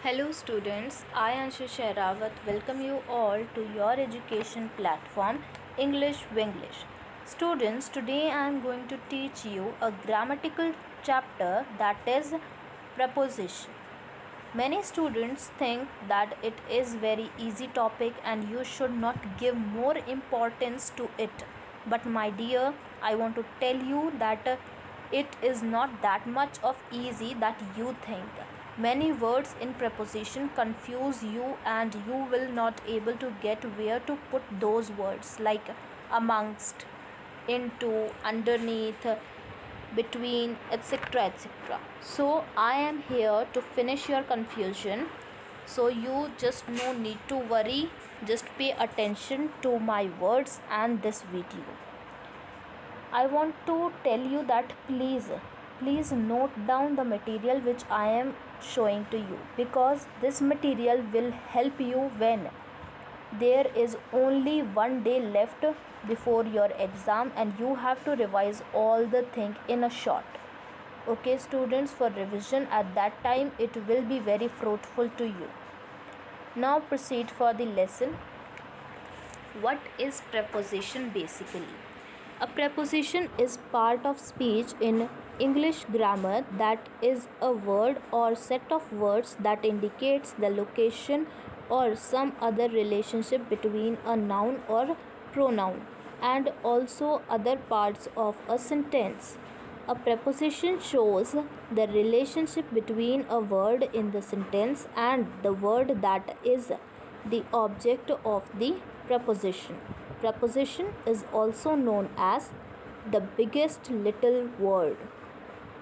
Hello students, I Anshu Shehrawat welcome you all to your education platform English Winglish. Students, today I am going to teach you a grammatical chapter that is preposition. Many students think that it is very easy topic and you should not give more importance to it. But my dear, I want to tell you that it is not that much of easy that you think. Many words in preposition confuse you and you will not able to get where to put those words like amongst, into, underneath, between, etc. etc. So I am here to finish your confusion. So you just no need to worry, just pay attention to my words and this video. I want to tell you that please note down the material which I am showing to you, because this material will help you when there is only one day left before your exam and you have to revise all the thing in a short. Okay students, for revision at that time it will be very fruitful to you. Now proceed for the lesson. What is preposition basically? A preposition is part of speech in English grammar that is a word or set of words that indicates the location or some other relationship between a noun or pronoun and also other parts of a sentence. A preposition shows the relationship between a word in the sentence and the word that is the object of the preposition. Preposition is also known as the biggest little word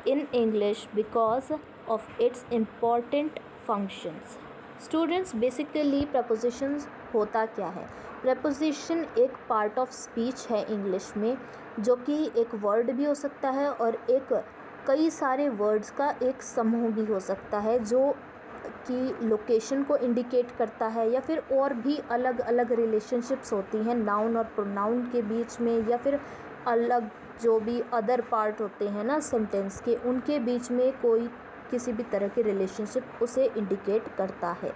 in English because of its important functions. Students, basically propositions होता क्या है? Preposition एक part of speech है English में, जो कि एक word भी हो सकता है और एक कई सारे वर्ड्स का एक समूह भी हो सकता है जो कि लोकेशन को इंडिकेट करता है या फिर और भी अलग अलग रिलेशनशिप्स होती हैं नाउन और प्रोनाउन के बीच में, या फिर अलग जो भी अदर पार्ट होते हैं ना सेंटेंस के, उनके बीच में कोई किसी भी तरह की रिलेशनशिप उसे इंडिकेट करता है.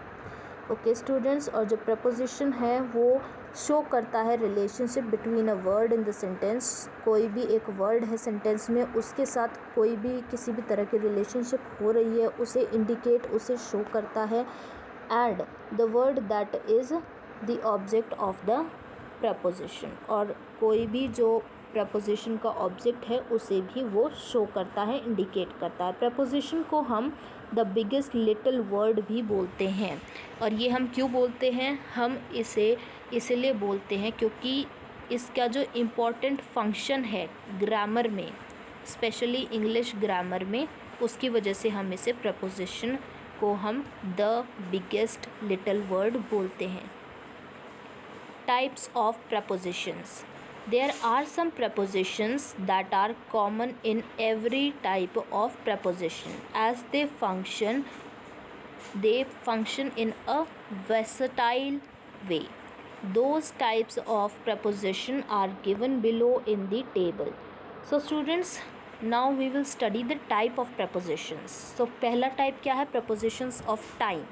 ओके स्टूडेंट्स, और जो प्रपोजिशन है वो शो करता है relationship between a word in the sentence. कोई भी एक वर्ड है सेंटेंस में, उसके साथ कोई भी किसी भी तरह की रिलेशनशिप हो रही है उसे इंडिकेट, उसे शो करता है. And the word that is the object of the preposition, और कोई भी जो प्रपोजिशन का ऑब्जेक्ट है उसे भी वो शो करता है, इंडिकेट करता है. प्रपोजिशन को हम द बिगेस्ट लिटिल वर्ड भी बोलते हैं. और ये हम क्यों बोलते हैं? हम इसे इसलिए बोलते हैं क्योंकि इसका जो इम्पोर्टेंट फंक्शन है ग्रामर में, स्पेशली इंग्लिश ग्रामर में, उसकी वजह से हम इसे प्रपोजिशन को हम द बिगेस्ट लिटिल वर्ड बोलते हैं. Types of propositions. There are some prepositions that are common in every type of preposition as they function in a versatile way. Those types of preposition are given below in the table. So students, now we will study the type of prepositions. So पहला type क्या है? Prepositions of time.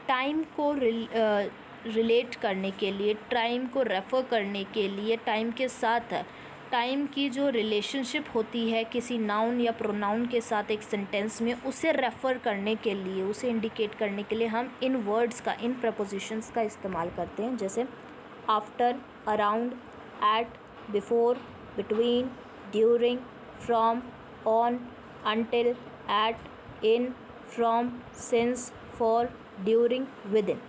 Time को relate करने के लिए, time को refer करने के लिए, टाइम के साथ टाइम की जो रिलेशनशिप होती है किसी नाउन या प्रोनाउन के साथ एक सेंटेंस में, उसे रेफ़र करने के लिए, उसे इंडिकेट करने के लिए हम इन वर्ड्स का, इन प्रपोजिशंस का इस्तेमाल करते हैं. जैसे after, around, at, before, between, during, from, on, until, at, in, from, since, for, during, within.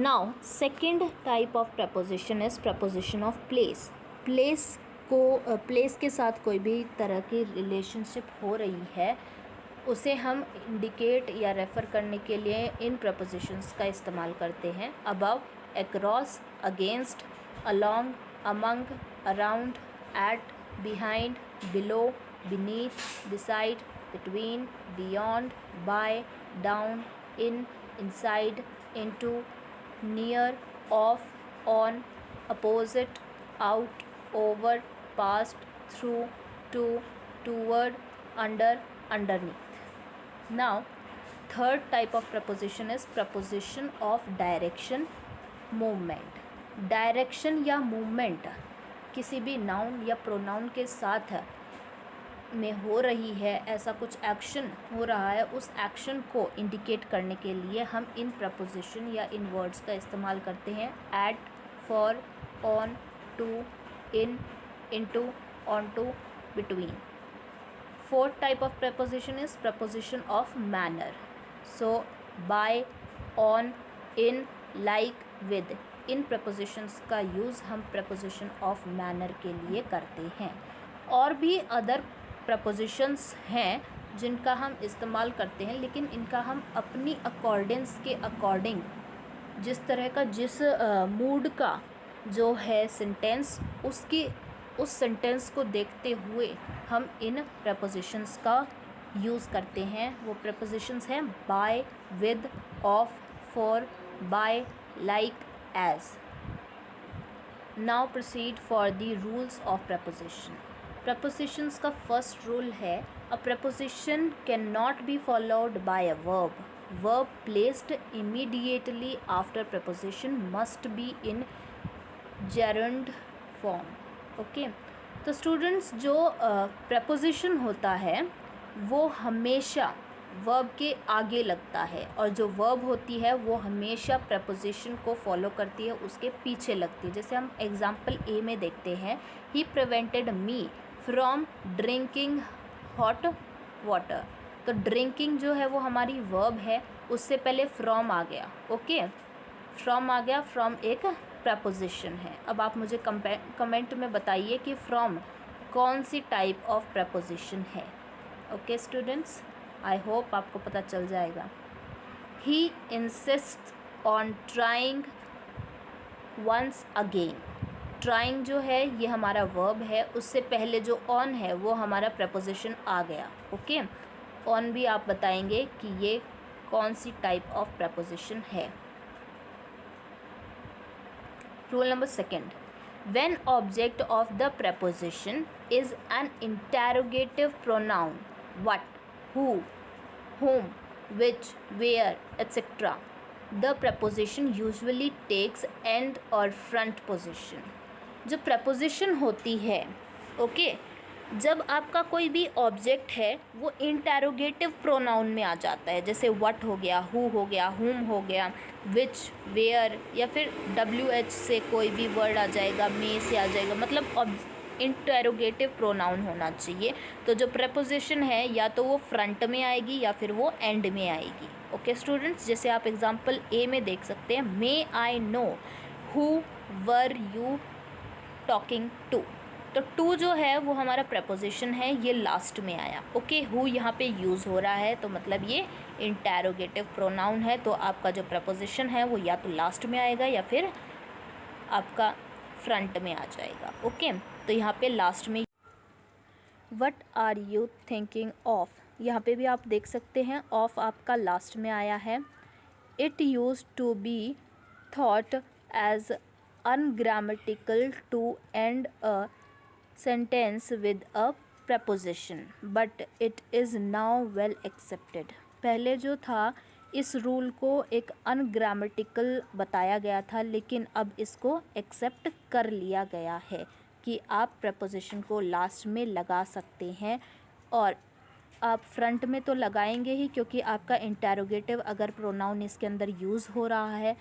Now second type of preposition is preposition of place. place को place के साथ कोई भी तरह की रिलेशनशिप हो रही है, उसे हम इंडिकेट या रेफ़र करने के लिए इन प्रपोजिशंस का इस्तेमाल करते हैं. Above, across, against, along, among, around, at, behind, below, beneath, beside, between, beyond, by, down, in, inside, into, near, off, on, opposite, out, over, past, through, to, toward, under, underneath. Now, third type of preposition is preposition of direction, movement. Direction या movement किसी भी noun या pronoun के साथ में हो रही है, ऐसा कुछ एक्शन हो रहा है, उस एक्शन को इंडिकेट करने के लिए हम इन प्रपोजिशन या इन वर्ड्स का इस्तेमाल करते हैं. At, for, on, to, in, into, onto, between. Fourth type of preposition is preposition of manner. So by, on, in, like, with, इन प्रपोजिशंस का यूज़ हम प्रपोजिशन ऑफ मैनर के लिए करते हैं. और भी अदर प्रपोजिशंस हैं जिनका हम इस्तेमाल करते हैं, लेकिन इनका हम अपनी अकॉर्डेंस के अकॉर्डिंग, जिस तरह का जिस मूड का जो है सेंटेंस, उस सेंटेंस को देखते हुए हम इन प्रपोजिशंस का यूज़ करते हैं. वो प्रपोजिशंस हैं by, with, of, for, by, like, as. Now proceed for the rules of preposition. Prepositions का फर्स्ट रूल है, a preposition can not be followed by a verb. Verb placed immediately after preposition must be in gerund form. Okay, तो students, जो preposition होता है वो हमेशा verb के आगे लगता है, और जो वर्ब होती है वो हमेशा प्रपोजिशन को फॉलो करती है, उसके पीछे लगती है. जैसे हम एग्जाम्पल ए में देखते हैं, he prevented me from drinking hot water. तो ड्रिंकिंग जो है वो हमारी वर्ब है, उससे पहले फ्रॉम आ गया. ओके, फ्रॉम आ गया, फ्रॉम एक प्रपोजिशन है. अब आप मुझे कमेंट में बताइए कि फ्रॉम कौन सी टाइप ऑफ प्रपोजिशन है. ओके स्टूडेंट्स, आई होप आपको पता चल जाएगा. He insist on trying once again. Trying जो है ये हमारा वर्ब है, उससे पहले जो ऑन है वो हमारा प्रपोजिशन आ गया. ओके, ऑन भी आप बताएंगे कि ये कौन सी टाइप ऑफ प्रपोजिशन है. Rule number second, when object of the preposition is an interrogative pronoun, what, who, whom, which, where, etc., the preposition usually takes end or front position. जो preposition होती है, ओके, जब आपका कोई भी object है वो इंटेरोगेटिव प्रोनाउन में आ जाता है, जैसे व्हाट हो गया, हु हो गया, हुम हो गया, विच, वेयर, या फिर WH से कोई भी वर्ड आ जाएगा, मे से आ जाएगा, मतलब इंटेरोगेटिव प्रोनाउन होना चाहिए. तो जो प्रपोजिशन है या तो वो फ्रंट में आएगी या फिर वो एंड में आएगी. ओके स्टूडेंट्स, जैसे आप एग्जांपल ए में देख सकते हैं, may I know who were you talking to. तो टू जो है वो हमारा प्रपोजिशन है, ये लास्ट में आया. ओके, हु यहाँ पे यूज़ हो रहा है, तो मतलब ये इंटेरोगेटिव प्रोनाउन है. तो आपका जो प्रपोजिशन है वो या तो लास्ट में आएगा या फिर आपका फ्रंट में आ जाएगा. ओके, तो यहाँ पे लास्ट में. What are you thinking of, यहाँ पे भी आप देख सकते हैं ऑफ आपका लास्ट में आया है. It use to be thought as ungrammatical to end a sentence with a preposition, but it is now well accepted. पहले जो था इस रूल को एक अनग्रामेटिकल बताया गया था, लेकिन अब इसको एक्सेप्ट कर लिया गया है कि आप प्रपोजिशन को लास्ट में लगा सकते हैं. और आप फ्रंट में तो लगाएंगे ही, क्योंकि आपका इंटेरोगेटिव अगर प्रोनाउन इसके अंदर यूज़ हो रहा है,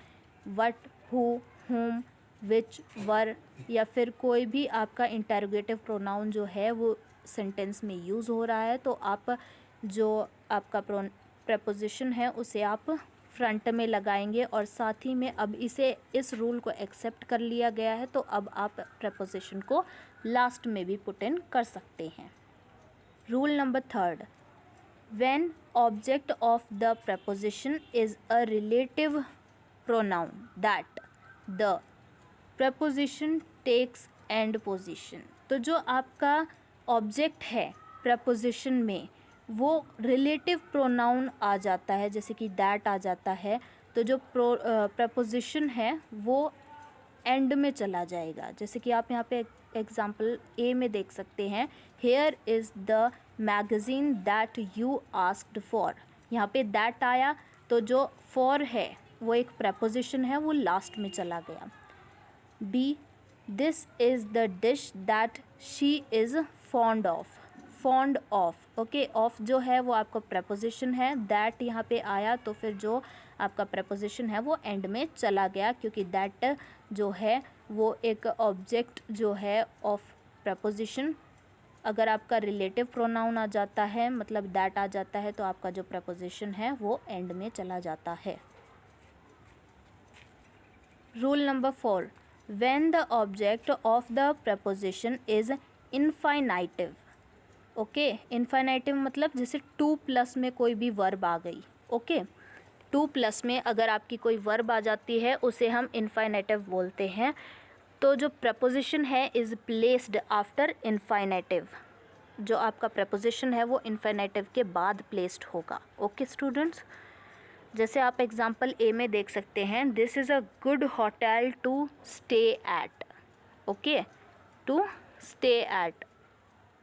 वट, हु, हुम, विच, वर, या फिर कोई भी आपका इंटेरोगेटिव प्रोनाउन जो है वो सेंटेंस में यूज़ हो रहा है, तो आप जो आपका प्रपोजिशन है उसे आप फ्रंट में लगाएंगे. और साथ ही में अब इस रूल को एक्सेप्ट कर लिया गया है, तो अब आप प्रपोजिशन को लास्ट में भी पुट इन कर सकते हैं. Rule number third, when object of the preposition is a relative pronoun that the preposition takes end position. तो जो आपका ऑब्जेक्ट है प्रपोजिशन में वो रिलेटिव प्रोनाउन आ जाता है, जैसे कि दैट आ जाता है, तो जो प्रपोजिशन है वो एंड में चला जाएगा. जैसे कि आप यहाँ पे एग्जाम्पल ए में देख सकते हैं, here is the magazine that you asked for. यहाँ पे दैट आया तो जो फॉर है वो एक preposition है, वो लास्ट में चला गया। B, this is the dish that she is fond of, fond of, okay, of जो है वो आपका preposition है, दैट यहाँ पे आया तो फिर जो आपका preposition है वो एंड में चला गया, क्योंकि दैट जो है वो एक ऑब्जेक्ट जो है ऑफ preposition। अगर आपका रिलेटिव प्रोनाउन आ जाता है, मतलब दैट आ जाता है, तो आपका जो preposition है वो एंड में चला जाता है। Rule number 4, when the object of the preposition is infinitive, okay, infinitive मतलब जैसे टू प्लस में कोई भी वर्ब आ गई, ओके, टू प्लस में अगर आपकी कोई वर्ब आ जाती है उसे हम इन्फाइनाइटिव बोलते हैं। तो जो preposition है इज़ प्लेस्ड आफ्टर इन्फाइनाइटिव, जो आपका preposition है वो इन्फाइनाइटिव के बाद प्लेस्ड होगा, ओके स्टूडेंट्स। जैसे आप एग्जाम्पल ए में देख सकते हैं, this is a good hotel to stay at, okay, to stay at,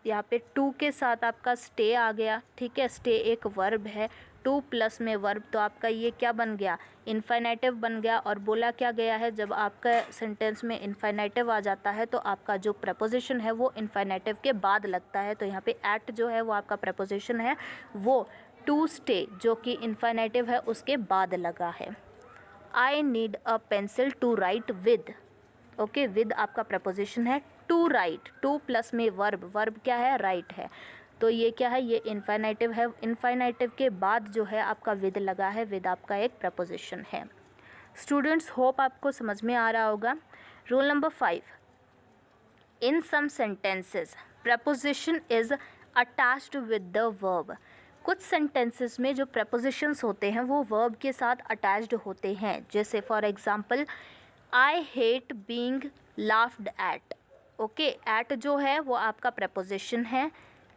यहाँ पे टू के साथ आपका स्टे आ गया, ठीक है, स्टे एक वर्ब है, टू प्लस में वर्ब, तो आपका ये क्या बन गया, इन्फाइनाइटिव बन गया। और बोला क्या गया है, जब आपका सेंटेंस में इन्फाइनाइटिव आ जाता है तो आपका जो preposition है वो इन्फाइनाइटिव के बाद लगता है। तो यहाँ पे एट जो है वो आपका preposition है, वो टू स्टे जो कि इन्फाइनाइटिव है उसके बाद लगा है। I need a pencil to write with, okay, with आपका preposition है, टू राइट, टू प्लस में वर्ब, वर्ब क्या है, राइट है, तो ये क्या है, ये इन्फाइनाइटिव है, इन्फाइनाइटिव के बाद जो है आपका विद लगा है, विद आपका एक preposition है। स्टूडेंट्स होप आपको समझ में आ रहा होगा। Rule number 5, in some sentences preposition is attached with the verb, कुछ सेंटेंसेस में जो prepositions होते हैं वो वर्ब के साथ अटैच्ड होते हैं। जैसे for example, I hate being laughed at, okay, at जो है वो आपका preposition है,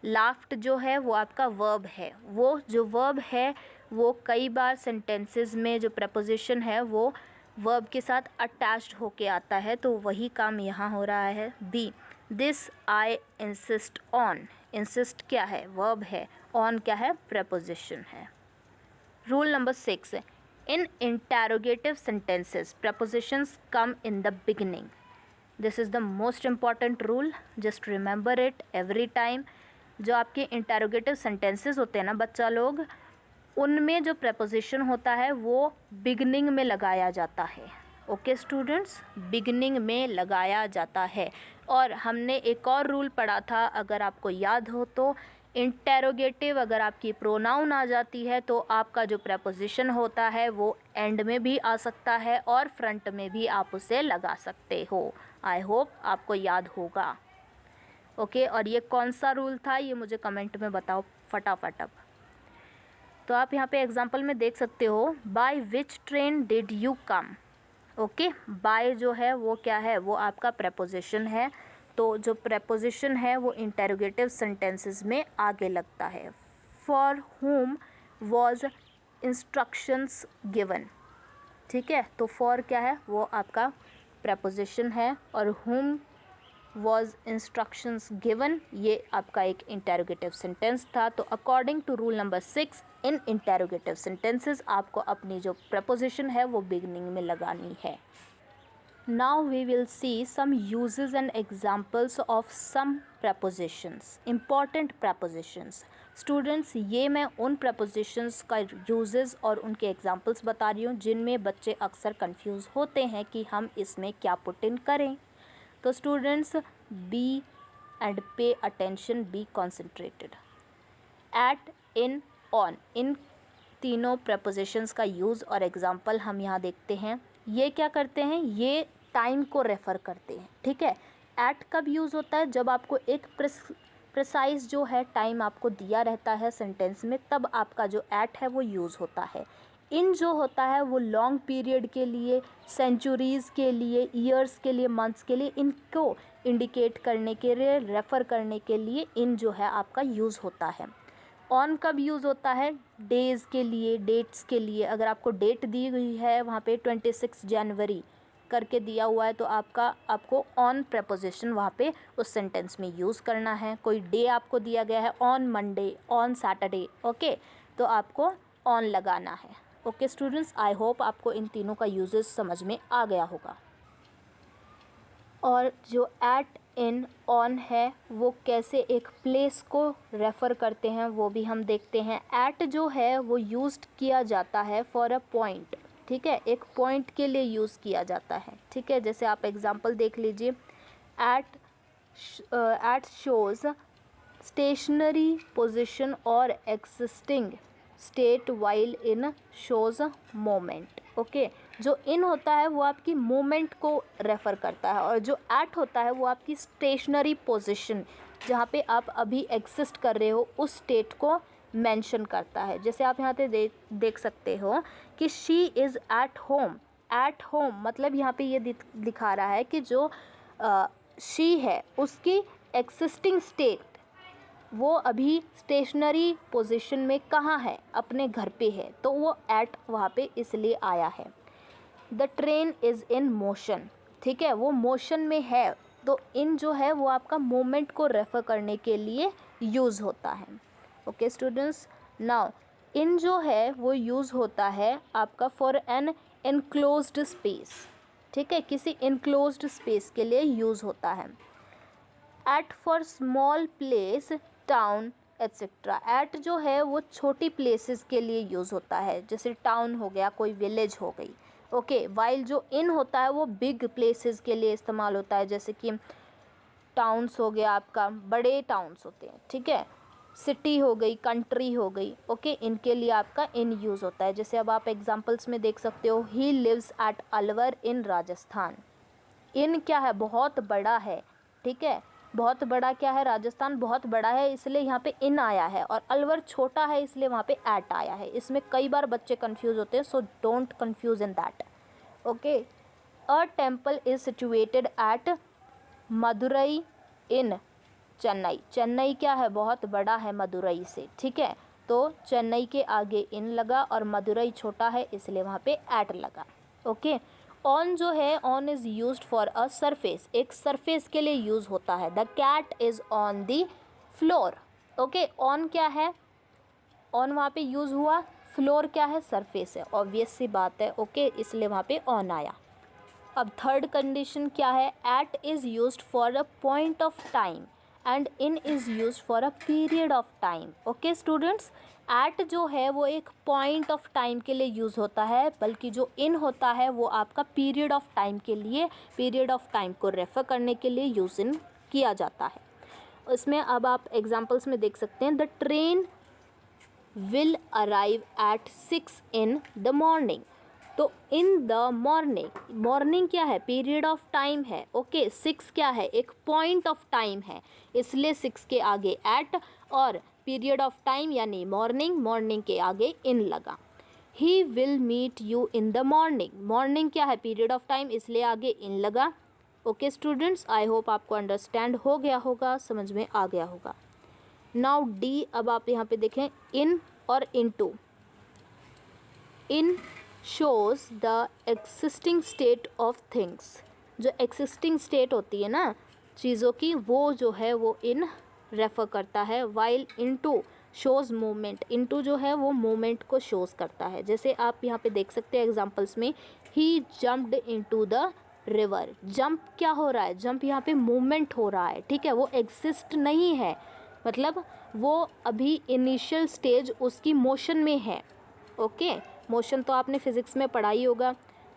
लाफ्ड जो है वो आपका वर्ब है। वो जो वर्ब है वो कई बार सेंटेंसेस में जो preposition है वो वर्ब के साथ अटैच्ड होके आता है, तो वही काम यहाँ हो रहा है। B, this I insist on, insist क्या है, वर्ब है, ऑन क्या है, preposition है। Rule number 6, in interrogative sentences prepositions come in the beginning, this is the most important rule, just remember it every time. जो आपके इंटरोगेटिव सेंटेंसेस होते हैं ना बच्चा लोग, उनमें जो preposition होता है वो बिगनिंग में लगाया जाता है, ओके स्टूडेंट्स, बिगनिंग में लगाया जाता है। और हमने एक और रूल पढ़ा था, अगर आपको याद हो तो, इंटेरोगेटिव अगर आपकी प्रोनाउन आ जाती है तो आपका जो preposition होता है वो एंड में भी आ सकता है और फ्रंट में भी आप उसे लगा सकते हो। आई होप आपको याद होगा, ओके। और ये कौन सा रूल था ये मुझे कमेंट में बताओ फटाफट अब। तो आप यहाँ पे एग्जांपल में देख सकते हो, by which train did you come, okay, by जो है वो क्या है, वो आपका preposition है, तो जो preposition है वो इंटेरोगेटिव सेंटेंसेस में आगे लगता है। For whom was instructions given, ठीक है, तो फॉर क्या है, वो आपका preposition है, और whom was instructions given ये आपका एक इंटेरोगेटिव सेंटेंस था। तो according to rule number 6, in interrogative sentences आपको अपनी जो preposition है वो बिगनिंग में लगानी है। Now we will see some uses and examples of some prepositions, important prepositions। Students, ये मैं उन prepositions का यूजेस और उनके एग्जांपल्स बता रही हूँ जिनमें बच्चे अक्सर कंफ्यूज होते हैं कि हम इसमें क्या पुट इन करें। तो students, be and pay attention, be concentrated. At, in, on, इन तीनों prepositions का यूज़ और एग्जांपल हम यहाँ देखते हैं। ये क्या करते हैं, ये टाइम को रेफ़र करते हैं, ठीक है। एट कब यूज़ होता है, जब आपको एक प्रिसाइज जो है टाइम आपको दिया रहता है सेंटेंस में, तब आपका जो एट है वो यूज़ होता है। इन जो होता है वो लॉन्ग पीरियड के लिए, सेंचुरीज़ के लिए, ईयर्स के लिए, मंथ्स के लिए, इनको इंडिकेट करने के लिए, रेफ़र करने के लिए इन जो है आपका यूज़ होता है। ऑन कब यूज़ होता है, डेज़ के लिए, डेट्स के लिए। अगर आपको डेट दी हुई है वहाँ पे 26 जनवरी करके दिया हुआ है तो आपको ऑन preposition वहाँ पे उस सेंटेंस में यूज़ करना है। कोई डे आपको दिया गया है, on Monday, on Saturday, okay, तो आपको ऑन लगाना है। ओके स्टूडेंट्स, आई होप आपको इन तीनों का यूजेस समझ में आ गया होगा। और जो एट, इन, ऑन है वो कैसे एक प्लेस को रेफ़र करते हैं वो भी हम देखते हैं। एट जो है वो यूज़ किया जाता है फॉर अ पॉइंट, ठीक है, एक पॉइंट के लिए यूज़ किया जाता है, ठीक है। जैसे आप एग्जांपल देख लीजिए, एट शोज़ स्टेशनरी पोजीशन और existing state while in shows moment. Okay, जो इन होता है वो आपकी मोमेंट को रेफ़र करता है, और जो एट होता है वो आपकी स्टेशनरी पोजीशन, जहाँ पे आप अभी एग्जिस्ट कर रहे हो उस स्टेट को मेंशन करता है। जैसे आप यहाँ पे देख सकते हो कि she is at home. At home मतलब यहाँ पे ये दिखा रहा है कि जो शी है उसकी एक्सिस्टिंग स्टेट वो अभी स्टेशनरी पोजीशन में कहाँ है, अपने घर पे है, तो वो एट वहाँ पे इसलिए आया है। The train is in motion, ठीक है, वो मोशन में है, तो इन जो है वो आपका मोमेंट को रेफ़र करने के लिए यूज़ होता है। ओके स्टूडेंट्स, नाउ इन जो है वो यूज़ होता है आपका फॉर एन एनक्लोज्ड स्पेस, ठीक है, किसी एनक्लोज्ड स्पेस के लिए यूज़ होता है। At for small place, town etcetera. At जो है वो छोटी प्लेसेस के लिए यूज़ होता है, जैसे टाउन हो गया, कोई विलेज हो गई। ओके, वाइल जो इन होता है वो बिग प्लेसेस के लिए इस्तेमाल होता है, जैसे कि टाउन्स हो गया आपका, बड़े टाउन्स होते हैं, ठीक है, सिटी हो गई, कंट्री हो गई। ओके, इनके लिए आपका इन यूज़ होता है। जैसे अब आप एग्जांपल्स में देख सकते हो, ही लिव्स एट अलवर इन राजस्थान। इन क्या है, बहुत बड़ा है, ठीक है, बहुत बड़ा क्या है, राजस्थान बहुत बड़ा है, इसलिए यहाँ पे इन आया है, और अलवर छोटा है इसलिए वहाँ पे एट आया है। इसमें कई बार बच्चे कंफ्यूज होते हैं, so don't confuse in that. Okay, a temple is situated at Madurai in Chennai. Chennai क्या है, बहुत बड़ा है मदुरई से, ठीक है, तो चेन्नई के आगे इन लगा और मदुरई छोटा है इसलिए वहाँ पे एट लगा। ओके, ऑन जो है, on is used for a surface, एक सरफेस के लिए यूज़ होता है। The cat is on the floor. Okay, on क्या है, ऑन वहाँ पे यूज़ हुआ, फ्लोर क्या है, सरफेस है, ऑब्वियस सी बात है। ओके, इसलिए वहाँ पे ऑन आया। अब थर्ड कंडीशन क्या है, at is used for a point of time and in is used for a period of time. Okay students, at जो है वो एक पॉइंट ऑफ टाइम के लिए यूज़ होता है, बल्कि जो इन होता है वो आपका पीरियड ऑफ टाइम के लिए, पीरियड ऑफ टाइम को रेफ़र करने के लिए यूज़ इन किया जाता है। इसमें अब आप एग्जांपल्स में देख सकते हैं, the train will arrive at 6 in the morning. तो इन द मॉर्निंग, मॉर्निंग क्या है, पीरियड ऑफ टाइम है। ओके, 6 क्या है, एक पॉइंट ऑफ टाइम है, इसलिए 6 के आगे एट, और पीरियड ऑफ टाइम यानी मॉर्निंग, मॉर्निंग के आगे इन लगा। He will meet you in the morning, morning क्या है, पीरियड ऑफ टाइम, इसलिए आगे इन लगा। ओके स्टूडेंट्स, आई होप आपको अंडरस्टैंड हो गया होगा, समझ में आ गया होगा। नाउ डी, अब आप यहाँ पे देखें, इन और into. In shows the existing state of things, जो एक्सिस्टिंग स्टेट होती है ना चीज़ों की, वो जो है वो इन रेफ़र करता है। While into shows movement, into जो है वो मूवमेंट को शोज़ करता है। जैसे आप यहाँ पे देख सकते हैं एग्जांपल्स में, he jumped into the river. Jump क्या हो रहा है, जंप यहाँ पे मूवमेंट हो रहा है, ठीक है, वो एग्जिस्ट नहीं है, मतलब वो अभी इनिशियल स्टेज उसकी मोशन में है। ओके, मोशन तो आपने फिज़िक्स में पढ़ा ही होगा,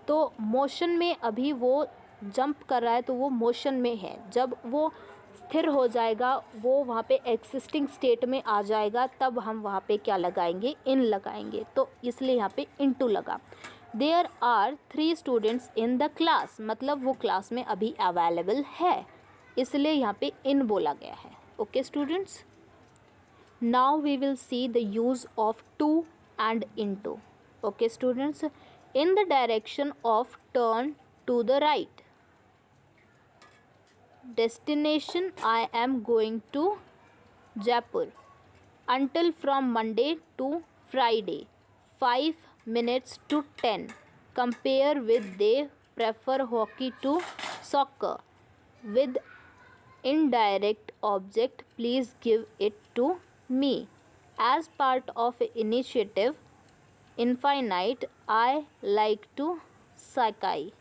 तो मोशन में अभी वो जंप कर रहा है, तो वो मोशन में है। जब वो स्थिर हो जाएगा, वो वहाँ पे एक्सिस्टिंग स्टेट में आ जाएगा, तब हम वहाँ पे क्या लगाएंगे, इन लगाएंगे, तो इसलिए यहाँ पे इनटू लगा। There are 3 students in the class, मतलब वो क्लास में अभी अवेलेबल है, इसलिए यहाँ पे इन बोला गया है। Okay students, now we will see the use of to and into. Okay students, in the direction of turn to the right, destination I am going to Jaipur, until from Monday to Friday, 5 minutes to 10, compare with they prefer hockey to soccer, with indirect object please give it to me, as part of initiative Infinite, I like to sakai.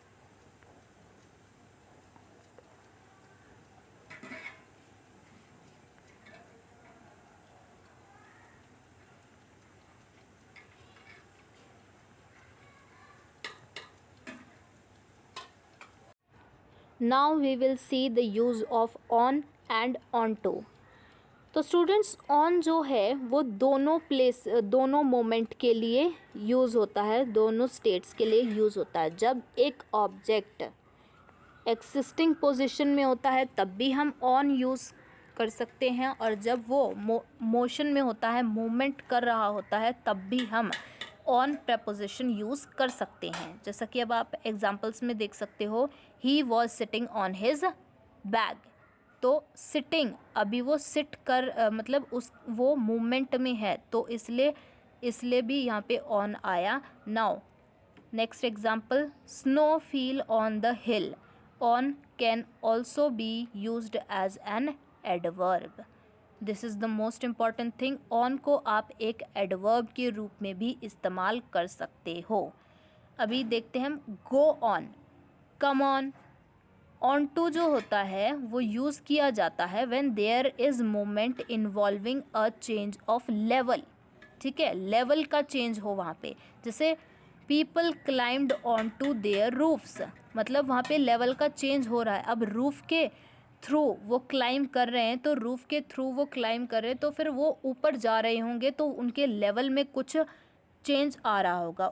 Now we will see the use of on and onto. तो students on जो है वो दोनों moment के लिए use होता है, दोनों स्टेट्स के लिए यूज़ होता है। जब एक ऑब्जेक्ट एक्सिस्टिंग पोजीशन में होता है तब भी हम ऑन यूज़ कर सकते हैं, और जब वो मोशन में होता है, मूवमेंट कर रहा होता है, तब भी हम ऑन प्रपोजिशन यूज़ कर सकते हैं। जैसा कि अब आप एग्जांपल्स में देख सकते हो, he was sitting on his bag. तो सिटिंग, अभी वो सिट कर मतलब वो मूवमेंट में है, तो इसलिए भी यहाँ पे ऑन आया। Now next example, snow fell on the hill. On can also be used as an adverb. This is the most important thing. On को आप एक एडवर्ब के रूप में भी इस्तेमाल कर सकते हो। अभी देखते हैं हम go on, come on. On to जो होता है वो यूज़ किया जाता है when there is moment involving a change of level. ठीक है, लेवल का चेंज हो वहाँ पे। जैसे people climbed on to their roofs, मतलब वहाँ पे लेवल का चेंज हो रहा है। अब रूफ़ के थ्रू वो क्लाइम कर रहे हैं, तो रूफ़ के थ्रू वो क्लाइम कर रहे हैं, तो फिर वो ऊपर जा रहे होंगे, तो उनके लेवल में कुछ चेंज आ रहा होगा।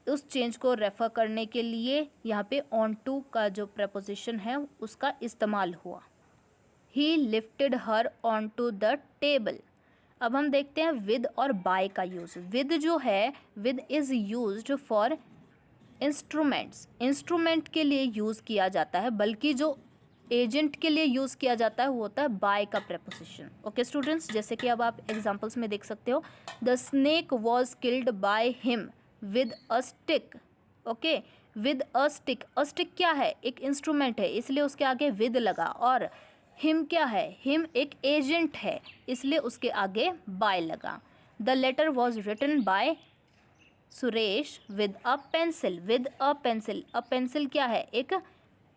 उस चेंज को रेफ़र करने के लिए यहाँ पे ऑन टू का जो प्रपोजिशन है उसका इस्तेमाल हुआ। He lifted her on to the table. अब हम देखते हैं विद और बाय का यूज़। विद जो है, with is used for instrument के लिए यूज़ किया जाता है, बल्कि जो एजेंट के लिए यूज़ किया जाता है वो होता है बाय का प्रपोजिशन। ओके स्टूडेंट्स, जैसे कि अब आप एग्जांपल्स में देख सकते हो, the snake was killed by him with a stick. Okay, with a stick. A stick क्या है? एक इंस्ट्रूमेंट है, इसलिए उसके आगे विद लगा। और हिम क्या है? हिम एक एजेंट है, इसलिए उसके आगे बाय लगा। The letter was written by Suresh with a pencil. With a pencil, a pencil क्या है? एक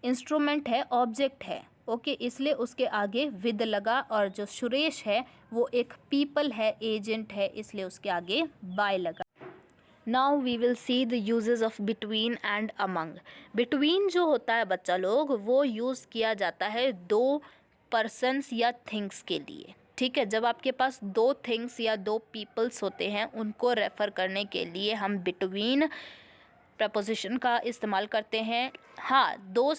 इंस्ट्रूमेंट है, ऑब्जेक्ट है। ओके, इसलिए उसके आगे विद लगा। और जो सुरेश है वो एक पीपल है, एजेंट है, इसलिए उसके आगे बाय लगा। Now we will see the uses of between and among. Between जो होता है बच्चा लोग, वो यूज़ किया जाता है दो पर्सन्स या थिंग्स के लिए। ठीक है, जब आपके पास दो थिंग्स या दो पीपल्स होते हैं, उनको रेफ़र करने के लिए हम बिटवीन प्रपोजिशन का इस्तेमाल करते हैं। हाँ, दो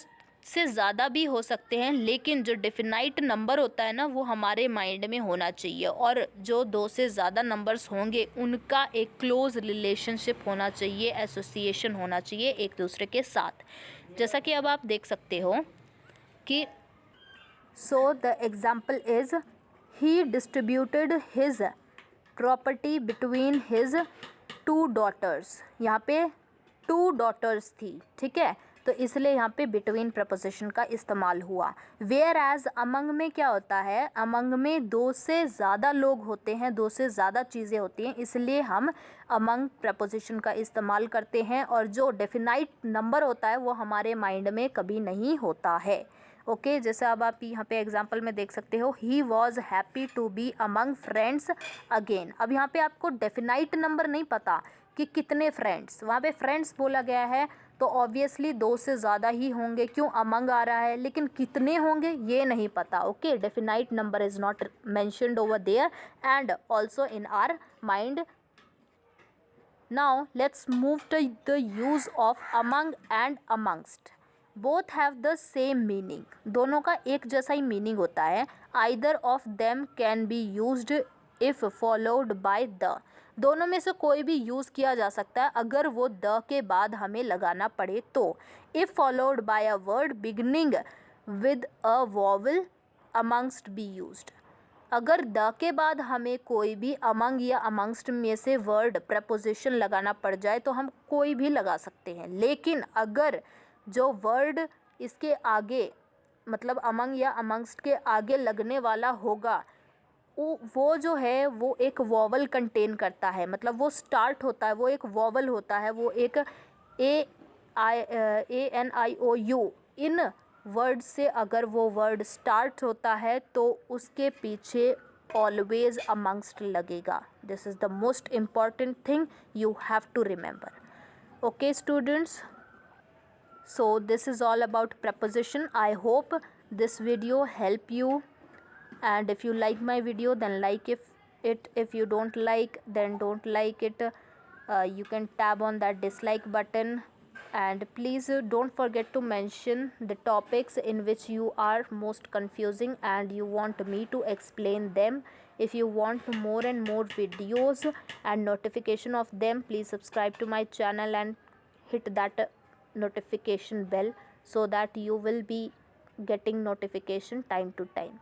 से ज़्यादा भी हो सकते हैं, लेकिन जो डेफिनाइट नंबर होता है ना, वो हमारे माइंड में होना चाहिए। और जो दो से ज़्यादा नंबर्स होंगे उनका एक क्लोज़ रिलेशनशिप होना चाहिए, एसोसिएशन होना चाहिए एक दूसरे के साथ। जैसा कि अब आप देख सकते हो कि so the example is he distributed his property between his two daughters. यहाँ पे टू डॉटर्स थी, ठीक है, तो इसलिए यहाँ पे बिटवीन प्रपोजिशन का इस्तेमाल हुआ। वेयर एज अमंग में क्या होता है? अमंग में दो से ज़्यादा लोग होते हैं, दो से ज़्यादा चीज़ें होती हैं, इसलिए हम अमंग प्रपोजिशन का इस्तेमाल करते हैं। और जो डेफिनाइट नंबर होता है वो हमारे माइंड में कभी नहीं होता है। ओके, जैसे अब आप यहाँ पे एग्जाम्पल में देख सकते हो, he was happy to be among friends again. अब यहाँ पे आपको डेफिनाइट नंबर नहीं पता कि कितने फ्रेंड्स, वहाँ पे फ्रेंड्स बोला गया है, तो ऑब्वियसली दो से ज़्यादा ही होंगे, क्यों अमंग आ रहा है, लेकिन कितने होंगे ये नहीं पता। Okay, definite number is not mentioned over there and also in our mind. Now let's move to the use of among and amongst. Both have the same meaning, दोनों का एक जैसा ही मीनिंग होता है। Either of them can be used if followed by the. दोनों में से कोई भी यूज़ किया जा सकता है अगर वो द के बाद हमें लगाना पड़े तो। If followed by a word beginning with a vowel amongst be used. अगर द के बाद हमें कोई भी अमंग या अमंगस्ट में से वर्ड प्रपोजिशन लगाना पड़ जाए तो हम कोई भी लगा सकते हैं। लेकिन अगर जो वर्ड इसके आगे, मतलब अमंग या अमंगस्ट के आगे लगने वाला होगा, वो जो है वो एक वॉवल कंटेन करता है, मतलब वो स्टार्ट होता है, वो एक वॉवल होता है, वो एक ANIOU इन वर्ड से अगर वो वर्ड स्टार्ट होता है तो उसके पीछे ऑलवेज अमंगस्ट लगेगा. This is the most important thing you have to remember. Okay students, so this is all about preposition. I hope this video help you, and if you like my video then like it. If you don't like then don't like it. You can tab on that dislike button, and please don't forget to mention the topics in which you are most confusing and you want me to explain them. If you want more and more videos and notification of them, please subscribe to my channel and hit that notification bell so that you will be getting notification time to time.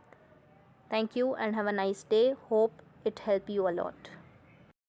Thank you and have a nice day. Hope it help you a lot.